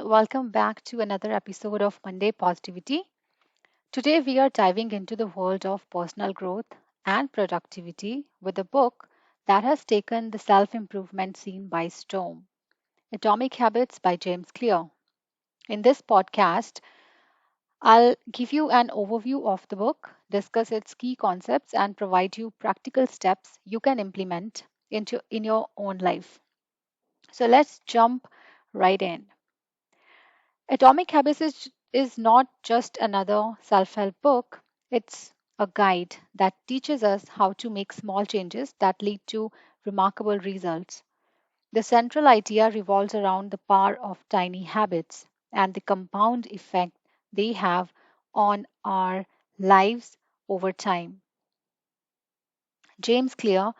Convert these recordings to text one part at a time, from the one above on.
welcome back to another episode of Monday Positivity. Today, we are diving into the world of personal growth and productivity with a book that has taken the self improvement scene by storm, Atomic Habits by James Clear. In this podcast, I'll give you an overview of the book, discuss its key concepts, and provide you practical steps you can implement in your own life. So, let's jump right in. Atomic Habits is not just another self help book, it's a guide that teaches us how to make small changes that lead to remarkable results. The central idea revolves around the power of tiny habits and the compound effect they have on our lives over time. James Clear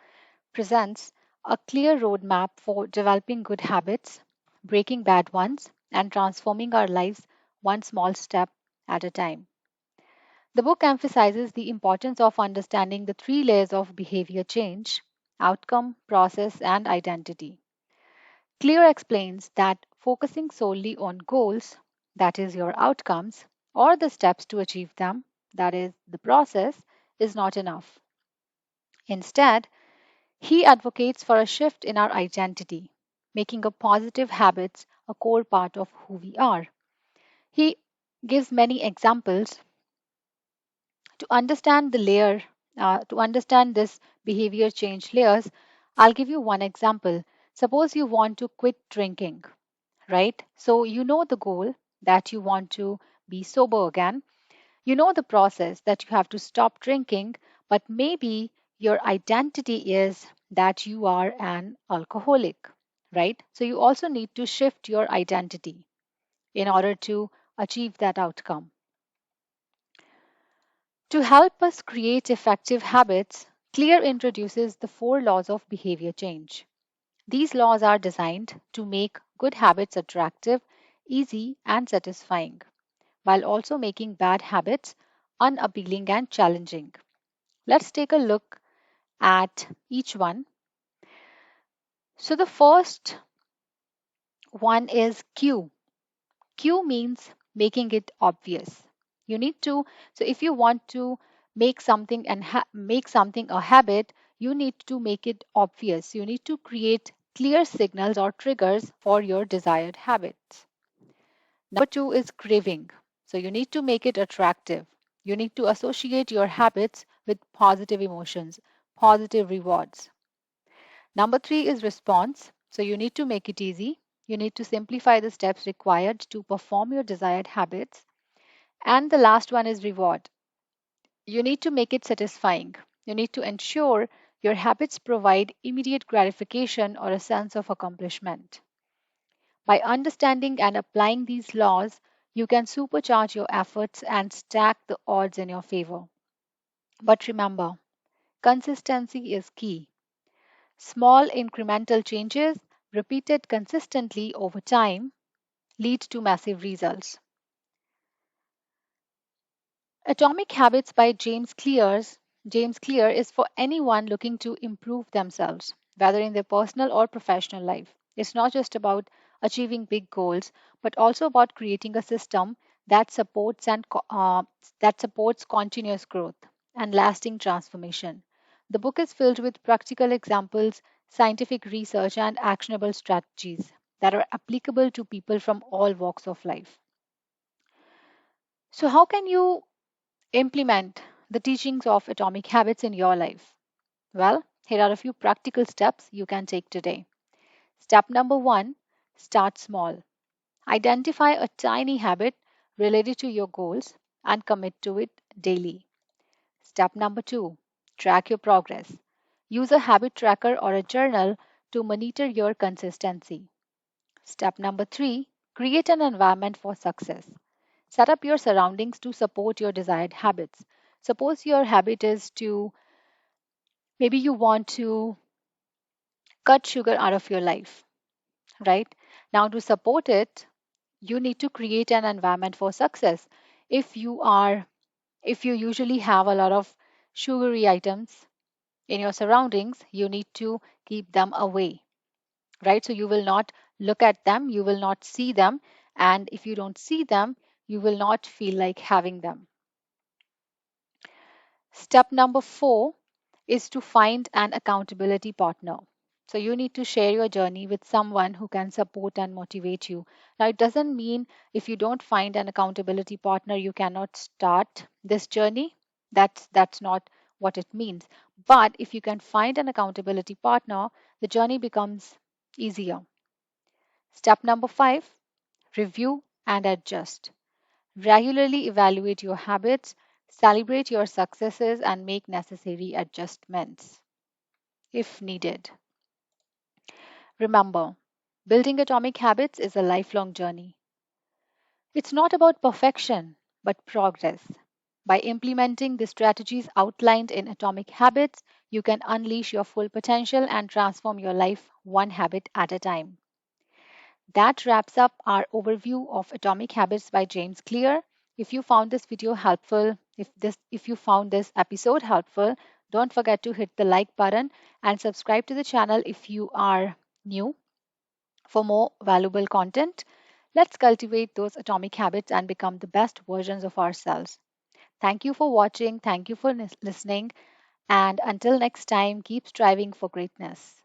presents a clear roadmap for developing good habits, breaking bad ones, and transforming our lives one small step at a time. The book emphasizes the importance of understanding the three layers of behavior change: outcome, process, and identity. Clear explains that focusing solely on goals, that is, your outcomes, or the steps to achieve them, that is, the process, is not enough. Instead, he advocates for a shift in our identity, making a positive habits a core part of who we are. He gives many examples to understand to understand this behavior change layers. I'll give you one example. Suppose you want to quit drinking, right? So you know the goal that you want to be sober again. You know the process that you have to stop drinking, but maybe your identity is that you are an alcoholic, right? So you also need to shift your identity in order to achieve that outcome. To help us create effective habits, Clear introduces the four laws of behavior change. These laws are designed to make good habits attractive, easy, and satisfying, while also making bad habits unappealing and challenging. Let's take a look at each one. So, the first one is Q. Q means making it obvious. You need to, so if you want to make something and make something a habit, you need to make it obvious. You need to create clear signals or triggers for your desired habits. Number two is craving. So you need to make it attractive. You need to associate your habits with positive emotions, positive rewards. Number three is response. So you need to make it easy. You need to simplify the steps required to perform your desired habits. And the last one is reward. You need to make it satisfying. You need to ensure your habits provide immediate gratification or a sense of accomplishment. By understanding and applying these laws, you can supercharge your efforts and stack the odds in your favor. But remember, consistency is key. Small incremental changes repeated consistently over time lead to massive results. Atomic Habits by James Clear is for anyone looking to improve themselves, whether in their personal or professional life. It's not just about achieving big goals, but also about creating a system that that supports continuous growth and lasting transformation. The book is filled with practical examples, scientific research, and actionable strategies that are applicable to people from all walks of life. So, how can you implement the teachings of Atomic Habits in your life? Well, here are a few practical steps you can take today. Step number one: start small. Identify a tiny habit related to your goals and commit to it daily. Step number two: track your progress. Use a habit tracker or a journal to monitor your consistency. Step number three: create an environment for success. Set up your surroundings to support your desired habits. Suppose your habit is to, maybe you want to cut sugar out of your life, right? Now, to support it, you need to create an environment for success. If you are, if you usually have a lot of sugary items in your surroundings, you need to keep them away, right? So you will not look at them, you will not see them, And if you don't see them, you will not feel like having them. Step number 4 is to find an accountability partner. So you need to share your journey with someone who can support and motivate you. Now, it doesn't mean if you don't find an accountability partner, you cannot start this journey. That's not what it means. But if you can find an accountability partner, the journey becomes easier. Step number 5, review and adjust. Regularly evaluate your habits, celebrate your successes, and make necessary adjustments if needed. Remember, building atomic habits is a lifelong journey. It's not about perfection, but progress. By implementing the strategies outlined in Atomic Habits, you can unleash your full potential and transform your life one habit at a time. That wraps up our overview of Atomic Habits by James Clear. If you found this video helpful, if you found this episode helpful, don't forget to hit the like button and subscribe to the channel if you are new for more valuable content. Let's cultivate those atomic habits and become the best versions of ourselves. Thank you for watching, thank you for listening, and until next time, keep striving for greatness.